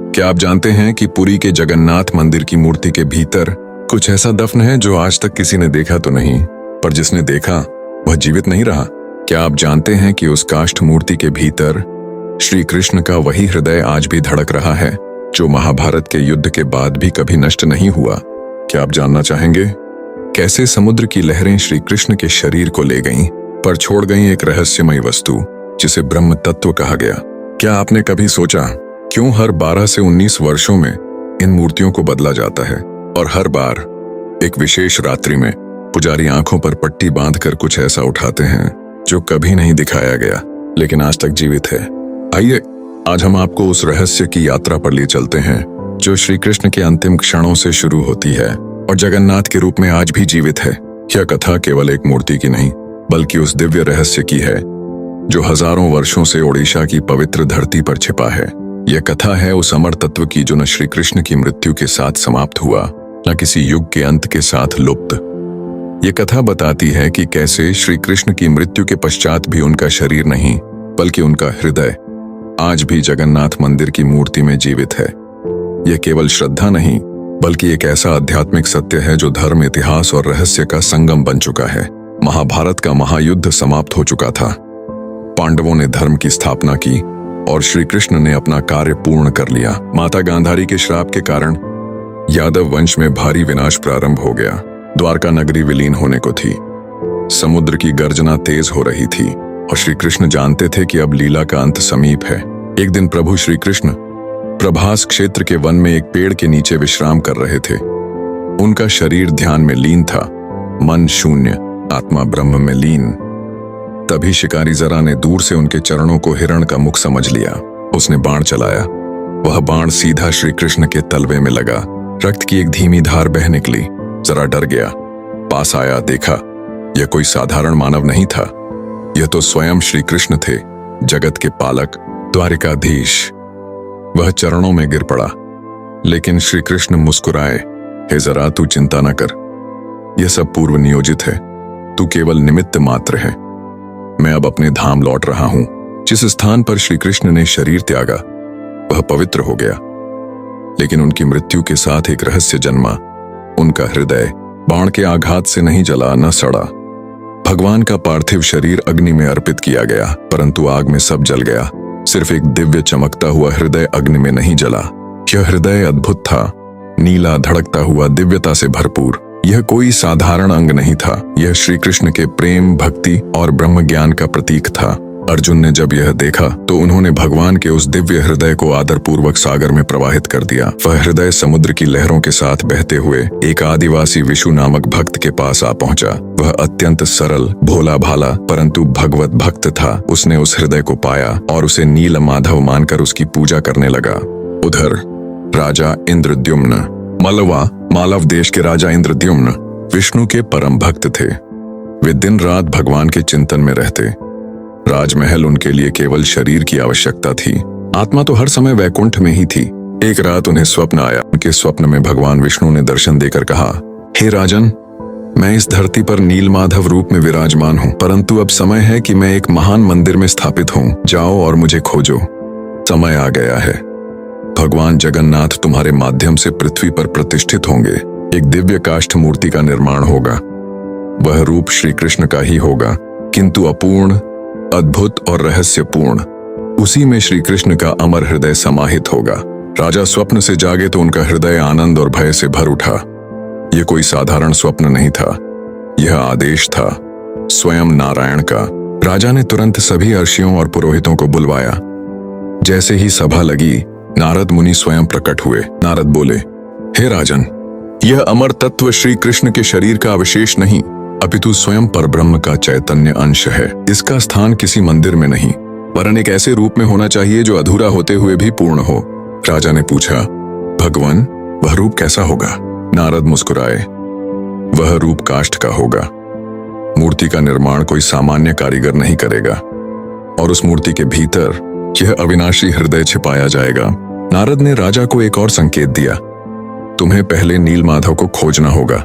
क्या आप जानते हैं कि पुरी के जगन्नाथ मंदिर की मूर्ति के भीतर कुछ ऐसा दफन है जो आज तक किसी ने देखा तो नहीं, पर जिसने देखा वह जीवित नहीं रहा। क्या आप जानते हैं कि उस काष्ठ मूर्ति के भीतर श्री कृष्ण का वही हृदय आज भी धड़क रहा है जो महाभारत के युद्ध के बाद भी कभी नष्ट नहीं हुआ? क्या आप जानना चाहेंगे कैसे समुद्र की लहरें श्री कृष्ण के शरीर को ले गईं, पर छोड़ गईं एक रहस्यमयी वस्तु जिसे ब्रह्म तत्व कहा गया? क्या आपने कभी सोचा क्यों हर 12 से 19 वर्षों में इन मूर्तियों को बदला जाता है और हर बार एक विशेष रात्रि में पुजारी आंखों पर पट्टी बांधकर कुछ ऐसा उठाते हैं जो कभी नहीं दिखाया गया लेकिन आज तक जीवित है? आइए आज हम आपको उस रहस्य की यात्रा पर ले चलते हैं जो श्री कृष्ण के अंतिम क्षणों से शुरू होती है और जगन्नाथ के रूप में आज भी जीवित है। यह कथा केवल एक मूर्ति की नहीं बल्कि उस दिव्य रहस्य की है जो हजारों वर्षों से ओडिशा की पवित्र धरती पर छिपा है। यह कथा है उस अमर तत्व की जो न श्री कृष्ण की मृत्यु के साथ समाप्त हुआ न किसी युग के अंत के साथ लुप्त। यह कथा बताती है कि कैसे श्री कृष्ण की मृत्यु के पश्चात भी उनका शरीर नहीं बल्कि उनका हृदय आज भी जगन्नाथ मंदिर की मूर्ति में जीवित है। यह केवल श्रद्धा नहीं बल्कि एक ऐसा आध्यात्मिक सत्य है जो धर्म, इतिहास और रहस्य का संगम बन चुका है। महाभारत का महायुद्ध समाप्त हो चुका था। पांडवों ने धर्म की स्थापना की और श्री कृष्ण ने अपना कार्य पूर्ण कर लिया। माता गांधारी के श्राप के कारण यादव वंश में भारी विनाश प्रारंभ हो गया। द्वारका नगरी विलीन होने को थी। समुद्र की गर्जना तेज हो रही थी और श्री कृष्ण जानते थे कि अब लीला का अंत समीप है। एक दिन प्रभु श्री कृष्ण प्रभास क्षेत्र के वन में एक पेड़ के नीचे विश्राम कर रहे थे। उनका शरीर ध्यान में लीन था, मन शून्य, आत्मा ब्रह्म में लीन। तभी शिकारी जरा ने दूर से उनके चरणों को हिरण का मुख समझ लिया। उसने बाण चलाया। वह बाण सीधा श्री कृष्ण के तलवे में लगा। रक्त की एक धीमी धार बह निकली। जरा डर गया। पास आया, देखा यह कोई साधारण मानव नहीं था। यह तो स्वयं श्री कृष्ण थे, जगत के पालक, द्वारिकाधीश। वह चरणों में गिर पड़ा, लेकिन श्री कृष्ण मुस्कुराए। हे जरा, तू चिंता न कर, यह सब पूर्व नियोजित है। तू केवल निमित्त मात्र है। मैं अब अपने धाम लौट रहा हूं। जिस स्थान पर श्री कृष्ण ने शरीर त्यागा वह पवित्र हो गया, लेकिन उनकी मृत्यु के साथ एक रहस्य जन्मा। उनका हृदय बाण के आघात से नहीं जला, न सड़ा। भगवान का पार्थिव शरीर अग्नि में अर्पित किया गया, परंतु आग में सब जल गया। सिर्फ एक दिव्य चमकता हुआ हृदय अग्नि में नहीं जला। यह हृदय अद्भुत था, नीला, धड़कता हुआ, दिव्यता से भरपूर। यह कोई साधारण अंग नहीं था। यह श्री कृष्ण के प्रेम, भक्ति और ब्रह्म ज्ञान का प्रतीक था। अर्जुन ने जब यह देखा तो उन्होंने भगवान के उस दिव्य हृदय को आदरपूर्वक सागर में प्रवाहित कर दिया। वह हृदय समुद्र की लहरों के साथ बहते हुए एक आदिवासी विशु नामक भक्त के पास आ पहुंचा। वह अत्यंत सरल, भोला भाला परंतु भगवत भक्त था। उसने उस हृदय को पाया और उसे नील माधव मानकर उसकी पूजा करने लगा। उधर राजा इंद्रद्युम्न, मालव देश के राजा इंद्रद्युम्न विष्णु के परम भक्त थे। वे दिन रात भगवान के चिंतन में रहते। राजमहल उनके लिए केवल शरीर की आवश्यकता थी, आत्मा तो हर समय वैकुंठ में ही थी। एक रात उन्हें स्वप्न आया। उनके स्वप्न में भगवान विष्णु ने दर्शन देकर कहा, हे राजन, मैं इस धरती पर नीलमाधव रूप में विराजमान हूँ, परंतु अब समय है कि मैं एक महान मंदिर में स्थापित हूँ। जाओ और मुझे खोजो, समय आ गया है। भगवान जगन्नाथ तुम्हारे माध्यम से पृथ्वी पर प्रतिष्ठित होंगे। एक दिव्य काष्ठ मूर्ति का निर्माण होगा। वह रूप श्री कृष्ण का ही होगा, किंतु अपूर्ण, अद्भुत और रहस्यपूर्ण। उसी में श्री कृष्ण का अमर हृदय समाहित होगा। राजा स्वप्न से जागे तो उनका हृदय आनंद और भय से भर उठा। यह कोई साधारण स्वप्न नहीं था, यह आदेश था स्वयं नारायण का। राजा ने तुरंत सभी अर्षियों और पुरोहितों को बुलवाया। जैसे ही सभा लगी, नारद मुनि स्वयं प्रकट हुए। नारद बोले, हे राजन, यह अमर तत्व श्री कृष्ण के शरीर का अवशेष नहीं अपितु स्वयं परब्रह्म का चैतन्य अंश है। इसका स्थान किसी मंदिर में नहीं वरन एक ऐसे रूप में होना चाहिए जो अधूरा होते हुए भी पूर्ण हो। राजा ने पूछा, भगवान, वह रूप कैसा होगा? नारद मुस्कुराए, वह रूप काष्ठ का होगा। मूर्ति का निर्माण कोई सामान्य कारीगर नहीं करेगा और उस मूर्ति के भीतर यह अविनाशी हृदय छिपाया जाएगा। नारद ने राजा को एक और संकेत दिया, तुम्हें पहले नीलमाधव को खोजना होगा।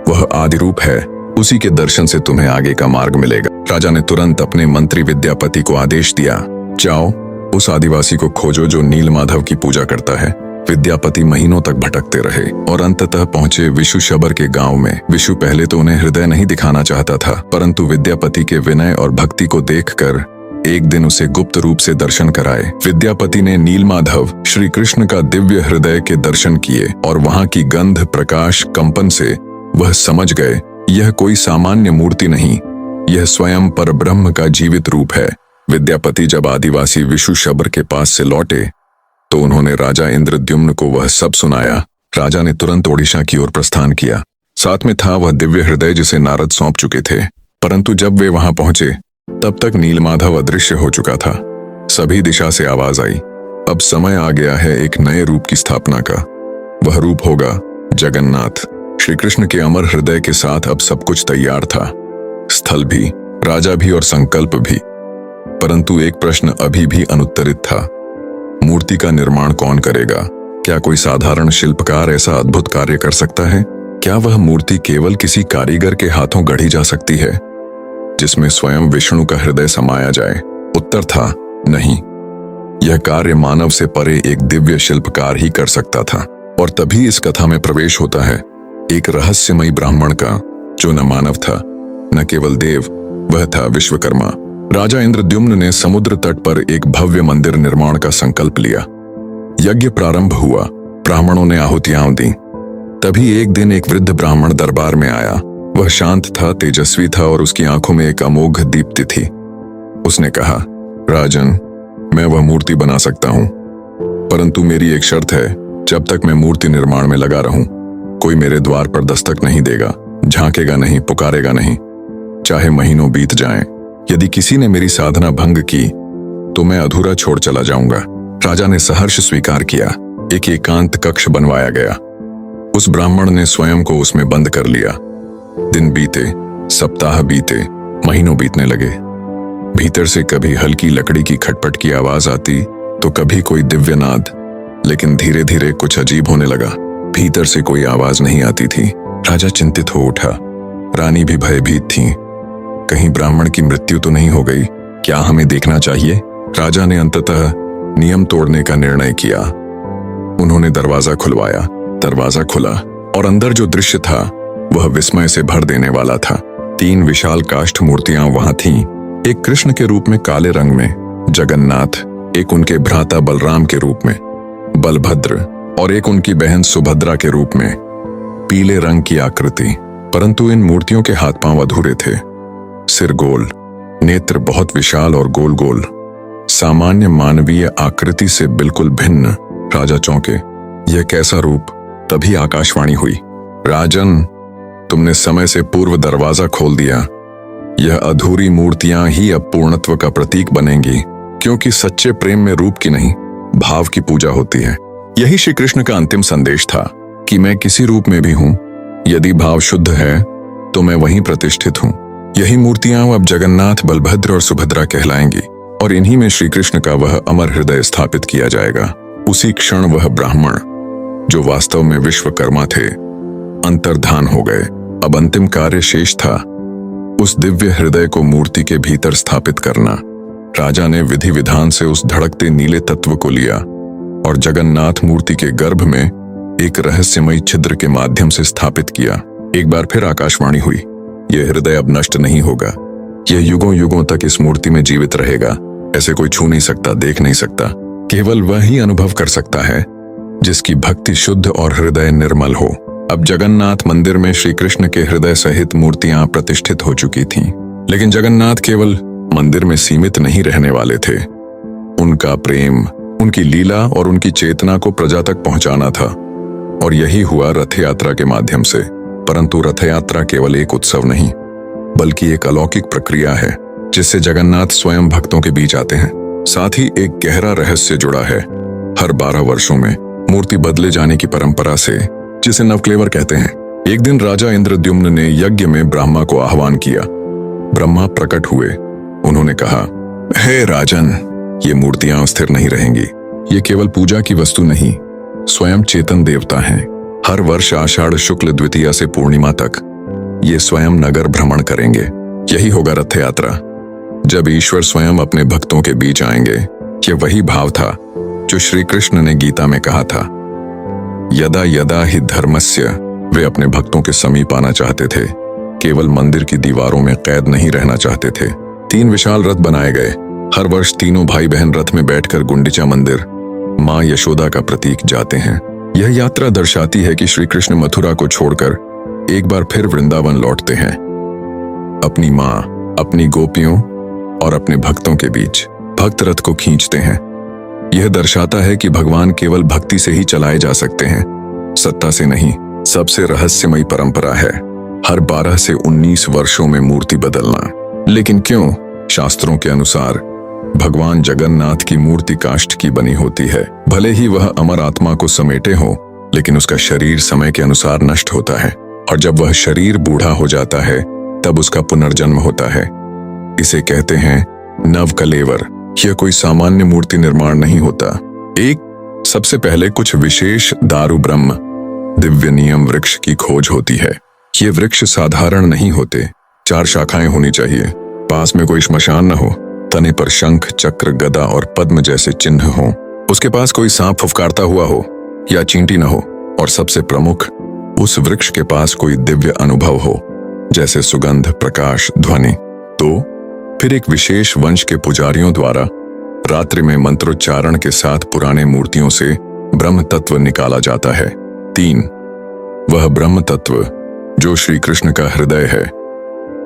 वह आदि रूप है, उसी के दर्शन से तुम्हें आगे का मार्ग मिलेगा। राजा ने तुरंत अपने मंत्री विद्यापति को आदेश दिया, जाओ उस आदिवासी को खोजो जो नीलमाधव की पूजा करता है। विद्यापति महीनों तक भटकते रहे और अंततः पहुंचे विशुशबर के गांव में। विशु पहले तो उन्हें हृदय नहीं दिखाना चाहता था, परंतु विद्यापति के विनय और भक्ति को देखकर एक दिन उसे गुप्त रूप से दर्शन कराए। विद्यापति ने नीलमाधव श्री कृष्ण का दिव्य हृदय के दर्शन किए और वहां की गंध, प्रकाश, कंपन से वह समझ गए यह कोई सामान्य मूर्ति नहीं, यह स्वयं पर ब्रह्म का जीवित रूप है। विद्यापति जब आदिवासी विशुशबर के पास से लौटे तो उन्होंने राजा इंद्रद्युम्न को वह सब सुनाया। राजा ने तुरंत ओडिशा की ओर प्रस्थान किया। साथ में था वह दिव्य हृदय जिसे नारद सौंप चुके थे, परंतु जब वे वहां पहुंचे तब तक नीलमाधव अदृश्य हो चुका था। सभी दिशा से आवाज आई, अब समय आ गया है एक नए रूप की स्थापना का। वह रूप होगा जगन्नाथ। श्री कृष्ण के अमर हृदय के साथ अब सब कुछ तैयार था, स्थल भी, राजा भी और संकल्प भी। परंतु एक प्रश्न अभी भी अनुत्तरित था, मूर्ति का निर्माण कौन करेगा? क्या कोई साधारण शिल्पकार ऐसा अद्भुत कार्य कर सकता है? क्या वह मूर्ति केवल किसी कारीगर के हाथों गढ़ी जा सकती है जिसमें स्वयं विष्णु का हृदय समाया जाए? उत्तर था नहीं, यह कार्य मानव से परे एक दिव्य शिल्पकार ही कर सकता था। और तभी इस कथा में प्रवेश होता है एक रहस्यमयी ब्राह्मण का, जो न मानव था न केवल देव, वह था विश्वकर्मा। राजा इंद्रद्युम्न ने समुद्र तट पर एक भव्य मंदिर निर्माण का संकल्प लिया। यज्ञ प्रारंभ हुआ, ब्राह्मणों ने आहुतियां दी। तभी एक दिन एक वृद्ध ब्राह्मण दरबार में आया। वह शांत था, तेजस्वी था और उसकी आंखों में एक अमोघ दीप्ति थी। उसने कहा, राजन, मैं वह मूर्ति बना सकता हूं, परंतु मेरी एक शर्त है, जब तक मैं मूर्ति निर्माण में लगा रहूं कोई मेरे द्वार पर दस्तक नहीं देगा, झांकेगा नहीं, पुकारेगा नहीं, चाहे महीनों बीत जाएं। यदि किसी ने मेरी साधना भंग की तो मैं अधूरा छोड़ चला जाऊंगा। राजा ने सहर्ष स्वीकार किया। एक एकांत कक्ष बनवाया गया। उस ब्राह्मण ने स्वयं को उसमें बंद कर लिया। दिन बीते, सप्ताह बीते, महीनों बीतने लगे। भीतर से कभी हल्की लकड़ी की खटपट की आवाज आती तो कभी कोई दिव्य नाद, लेकिन धीरे धीरे कुछ अजीब होने लगा। भीतर से कोई आवाज नहीं आती थी। राजा चिंतित हो उठा। रानी भी भयभीत थी। कहीं ब्राह्मण की मृत्यु तो नहीं हो गई? क्या हमें देखना चाहिए? राजा ने अंततः नियम तोड़ने का निर्णय किया। उन्होंने दरवाजा खुलवाया। दरवाजा खुला और अंदर जो दृश्य था वह विस्मय से भर देने वाला था। 3 विशाल काष्ठ मूर्तियां वहां थीं। एक कृष्ण के रूप में काले रंग में जगन्नाथ, एक उनके भ्राता बलराम के रूप में बलभद्र और एक उनकी बहन सुभद्रा के रूप में पीले रंग की आकृति। परंतु इन मूर्तियों के हाथ पांव अधूरे थे। सिर गोल, नेत्र बहुत विशाल और गोल गोल, सामान्य मानवीय आकृति से बिल्कुल भिन्न। राजा चौंके, यह कैसा रूप? तभी आकाशवाणी हुई, राजन, तुमने समय से पूर्व दरवाजा खोल दिया। यह अधूरी मूर्तियां ही अब पूर्णत्व का प्रतीक बनेंगी, क्योंकि सच्चे प्रेम में रूप की नहीं, भाव की पूजा होती है। यही श्री कृष्ण का अंतिम संदेश था कि मैं किसी रूप में भी हूं, यदि भाव शुद्ध है तो मैं वहीं प्रतिष्ठित हूं। यही मूर्तियां अब जगन्नाथ, बलभद्र और सुभद्रा कहलाएंगी और इन्हीं में श्री कृष्ण का वह अमर हृदय स्थापित किया जाएगा। उसी क्षण वह ब्राह्मण, जो वास्तव में विश्वकर्मा थे, अंतर्धान हो गए। अब अंतिम कार्य शेष था, उस दिव्य हृदय को मूर्ति के भीतर स्थापित करना। राजा ने विधि विधान से उस धड़कते नीले तत्व को लिया और जगन्नाथ मूर्ति के गर्भ में एक रहस्यमयी छिद्र के माध्यम से स्थापित किया। एक बार फिर आकाशवाणी हुई, यह हृदय अब नष्ट नहीं होगा, यह युगों युगों तक इस मूर्ति में जीवित रहेगा। ऐसे कोई छू नहीं सकता, देख नहीं सकता, केवल वही अनुभव कर सकता है जिसकी भक्ति शुद्ध और हृदय निर्मल हो। अब जगन्नाथ मंदिर में श्री कृष्ण के हृदय सहित मूर्तियां प्रतिष्ठित हो चुकी थीं। लेकिन जगन्नाथ केवल मंदिर में सीमित नहीं रहने वाले थे। उनका प्रेम, उनकी लीला और उनकी चेतना को प्रजा तक पहुंचाना था, और यही हुआ रथ यात्रा के माध्यम से। परंतु रथ यात्रा केवल एक उत्सव नहीं, बल्कि एक अलौकिक प्रक्रिया है जिससे जगन्नाथ स्वयं भक्तों के बीच आते हैं। साथ ही एक गहरा रहस्य जुड़ा है। हर 12 वर्षों में मूर्ति बदले जाने की परंपरा से, जिसे नवक्लेवर कहते हैं। एक दिन राजा इंद्रद्युम्न ने यज्ञ में ब्रह्मा को आह्वान किया। ब्रह्मा प्रकट हुए। उन्होंने कहा, हे राजन, ये मूर्तियां स्थिर नहीं रहेंगी। ये केवल पूजा की वस्तु नहीं, स्वयं चेतन देवता हैं। हर वर्ष आषाढ़ शुक्ल द्वितीया से पूर्णिमा तक ये स्वयं नगर भ्रमण करेंगे। यही होगा रथ यात्रा, जब ईश्वर स्वयं अपने भक्तों के बीच आएंगे। ये वही भाव था जो श्री कृष्ण ने गीता में कहा था, यदा यदा ही धर्मस्य, वे अपने भक्तों के समीप आना चाहते थे, केवल मंदिर की दीवारों में कैद नहीं रहना चाहते थे। 3 विशाल रथ बनाए गए। हर वर्ष तीनों भाई बहन रथ में बैठकर गुंडिचा मंदिर, माँ यशोदा का प्रतीक जाते हैं। यह यात्रा दर्शाती है कि श्री कृष्ण मथुरा को छोड़कर एक बार फिर वृंदावन लौटते हैं, अपनी माँ, अपनी गोपियों और अपने भक्तों के बीच। भक्त रथ को खींचते हैं। यह दर्शाता है कि भगवान केवल भक्ति से ही चलाए जा सकते हैं, सत्ता से नहीं। सबसे रहस्यमयी परंपरा है हर 12 से 19 वर्षों में मूर्ति बदलना। लेकिन क्यों? शास्त्रों के अनुसार भगवान जगन्नाथ की मूर्ति काष्ठ की बनी होती है। भले ही वह अमर आत्मा को समेटे हो, लेकिन उसका शरीर समय के अनुसार नष्ट होता है, और जब वह शरीर बूढ़ा हो जाता है तब उसका पुनर्जन्म होता है। इसे कहते हैं नवकलेवर। यह कोई सामान्य मूर्ति निर्माण नहीं होता। एक सबसे पहले कुछ विशेष दारु ब्रह्म दिव्य नियम वृक्ष की खोज होती है। ये वृक्ष साधारण नहीं होते। 4 शाखाएं होनी चाहिए, पास में कोई श्मशान न हो, तने पर शंख, चक्र, गदा और पद्म जैसे चिन्ह हों, उसके पास कोई सांप फुफकारता हुआ हो या चींटी न हो, और सबसे प्रमुख, उस वृक्ष के पास कोई दिव्य अनुभव हो, जैसे सुगंध, प्रकाश, ध्वनि। तो फिर एक विशेष वंश के पुजारियों द्वारा रात्रि में मंत्रोच्चारण के साथ पुराने मूर्तियों से ब्रह्म तत्व निकाला जाता है। 3 वह ब्रह्म तत्व जो श्री कृष्ण का हृदय है,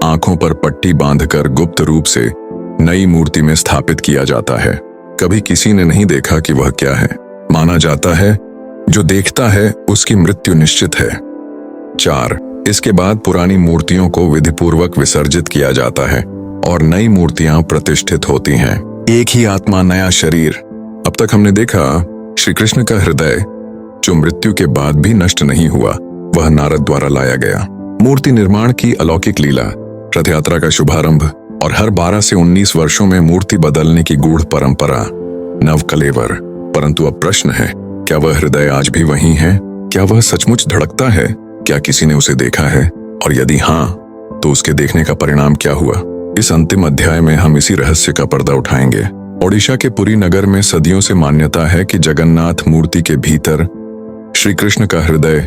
आंखों पर पट्टी बांधकर गुप्त रूप से नई मूर्ति में स्थापित किया जाता है। कभी किसी ने नहीं देखा कि वह क्या है। माना जाता है जो देखता है उसकी मृत्यु निश्चित है। 4 इसके बाद पुरानी मूर्तियों को विधिपूर्वक विसर्जित किया जाता है और नई मूर्तियां प्रतिष्ठित होती हैं। एक ही आत्मा, नया शरीर। अब तक हमने देखा श्री कृष्ण का हृदय जो मृत्यु के बाद भी नष्ट नहीं हुआ, वह नारद द्वारा लाया गया। मूर्ति निर्माण की अलौकिक लीला, रथ यात्रा का शुभारंभ और हर 12 से 19 वर्षों में मूर्ति बदलने की गूढ़ परंपरा, नवकलेवर। परंतु अब प्रश्न है, क्या वह हृदय आज भी वही है? क्या वह सचमुच धड़कता है? क्या किसी ने उसे देखा है? और यदि हाँ, तो उसके देखने का परिणाम क्या हुआ? इस अंतिम अध्याय में हम इसी रहस्य का पर्दा उठाएंगे। ओडिशा के पुरी नगर में सदियों से मान्यता है कि जगन्नाथ मूर्ति के भीतर श्री कृष्ण का हृदय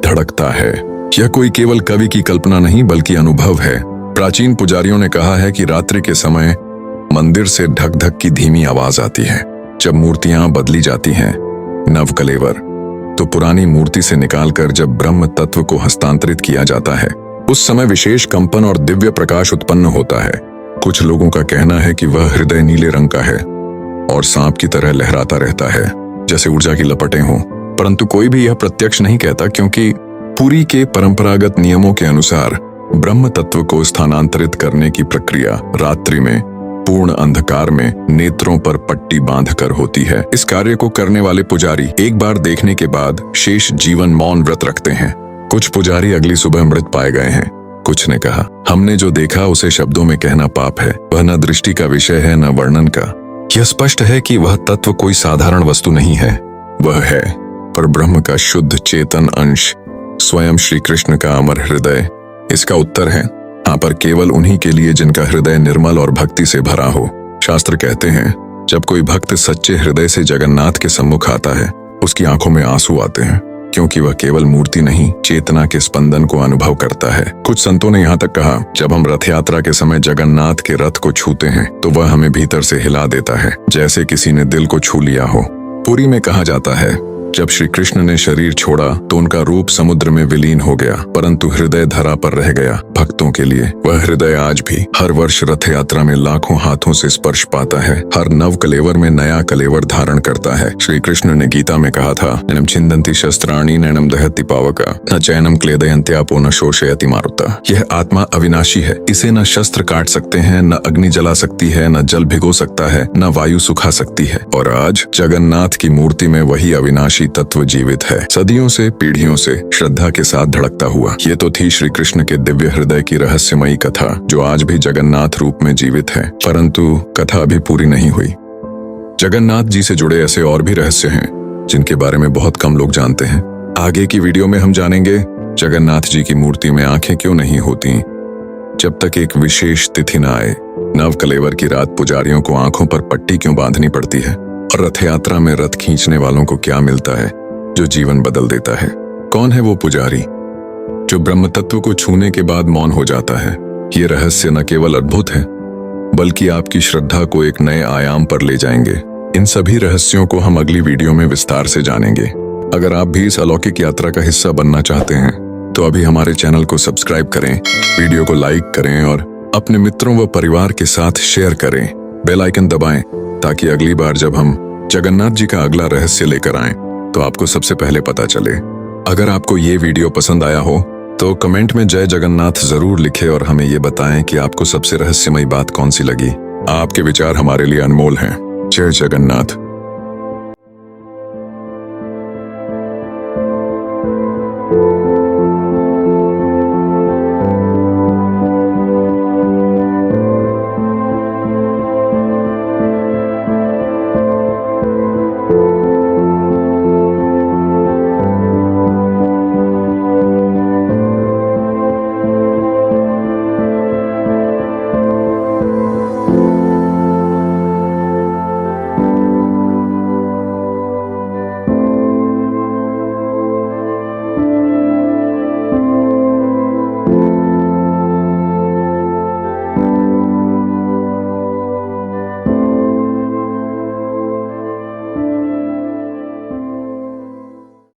धड़कता है। यह कोई केवल कवि की कल्पना नहीं, बल्कि अनुभव है। प्राचीन पुजारियों ने कहा है कि रात्रि के समय मंदिर से ढक ढक की धीमी आवाज आती है। जब मूर्तियां बदली जाती हैं, नवकलेवर, तो पुरानी मूर्ति से निकालकर जब ब्रह्म तत्व को हस्तांतरित किया जाता है, उस समय विशेष कंपन और दिव्य प्रकाश उत्पन्न होता है। कुछ लोगों का कहना है कि वह हृदय नीले रंग का है और सांप की तरह लहराता रहता है, जैसे ऊर्जा की लपटें हों। परंतु कोई भी यह प्रत्यक्ष नहीं कहता, क्योंकि पुरी के परंपरागत नियमों के अनुसार ब्रह्म तत्व को स्थानांतरित करने की प्रक्रिया रात्रि में पूर्ण अंधकार में नेत्रों पर पट्टी बांधकर होती है। इस कार्य को करने वाले पुजारी एक बार देखने के बाद शेष जीवन मौन व्रत रखते हैं। कुछ पुजारी अगली सुबह मृत पाए गए हैं। कुछ ने कहा, हमने जो देखा उसे शब्दों में कहना पाप है। वह न दृष्टि का विषय है, न वर्णन का। यह स्पष्ट है कि वह तत्व कोई साधारण वस्तु नहीं है। वह है पर ब्रह्म का शुद्ध चेतन अंश, स्वयं श्री कृष्ण का अमर हृदय। इसका उत्तर है हाँ, पर केवल उन्हीं के लिए जिनका हृदय निर्मल और भक्ति से भरा हो। शास्त्र कहते हैं, जब कोई भक्त सच्चे हृदय से जगन्नाथ के सम्मुख आता है, उसकी आंखों में आंसू आते हैं, क्योंकि वह केवल मूर्ति नहीं, चेतना के स्पंदन को अनुभव करता है। कुछ संतों ने यहाँ तक कहा, जब हम रथ यात्रा के समय जगन्नाथ के रथ को छूते हैं तो वह हमें भीतर से हिला देता है, जैसे किसी ने दिल को छू लिया हो। पुरी में कहा जाता है, जब श्री कृष्ण ने शरीर छोड़ा तो उनका रूप समुद्र में विलीन हो गया, परंतु हृदय धरा पर रह गया भक्तों के लिए। वह हृदय आज भी हर वर्ष रथ यात्रा में लाखों हाथों से स्पर्श पाता है, हर नव कलेवर में नया कलेवर धारण करता है। श्री कृष्ण ने गीता में कहा था, नैनम छिन्दन्ति शस्त्राणि नैनम दहति पावका न चैनम क्लेदयन्त्यापो न शोषयति मारुता। यह आत्मा अविनाशी है, इसे न शस्त्र काट सकते हैं, न अग्नि जला सकती है, न जल भिगो सकता है, न वायु सुखा सकती है। और आज जगन्नाथ की मूर्ति में वही अविनाशी तत्व जीवित है, सदियों से, पीढ़ियों से श्रद्धा के साथ धड़कता हुआ। ये तो थी श्री कृष्ण के दिव्य हृदय की रहस्यमयी कथा, जो आज भी जगन्नाथ रूप में जीवित है। परंतु कथा अभी पूरी नहीं हुई। जगन्नाथ जी से जुड़े ऐसे और भी रहस्य हैं जिनके बारे में बहुत कम लोग जानते हैं। आगे की वीडियो में हम जानेंगे जगन्नाथ जी की मूर्ति में आंखें क्यों नहीं होती जब तक एक विशेष तिथि न आए, नव कलेवर की रात पुजारियों को आंखों पर पट्टी क्यों बांधनी पड़ती है, और रथ यात्रा में रथ खींचने वालों को क्या मिलता है जो जीवन बदल देता है। कौन है वो पुजारी जो ब्रह्म तत्व को छूने के बाद मौन हो जाता है? ये रहस्य न केवल अद्भुत है बल्कि आपकी श्रद्धा को एक नए आयाम पर ले जाएंगे। इन सभी रहस्यों को हम अगली वीडियो में विस्तार से जानेंगे। अगर आप भी इस अलौकिक यात्रा का हिस्सा बनना चाहते हैं तो अभी हमारे चैनल को सब्सक्राइब करें, वीडियो को लाइक करें और अपने मित्रों व परिवार के साथ शेयर करें। बेल आइकन दबाएं ताकि अगली बार जब हम जगन्नाथ जी का अगला रहस्य लेकर आएं तो आपको सबसे पहले पता चले। अगर आपको ये वीडियो पसंद आया हो तो कमेंट में जय जगन्नाथ जरूर लिखें और हमें ये बताएं कि आपको सबसे रहस्यमयी बात कौन सी लगी। आपके विचार हमारे लिए अनमोल हैं। जय जगन्नाथ।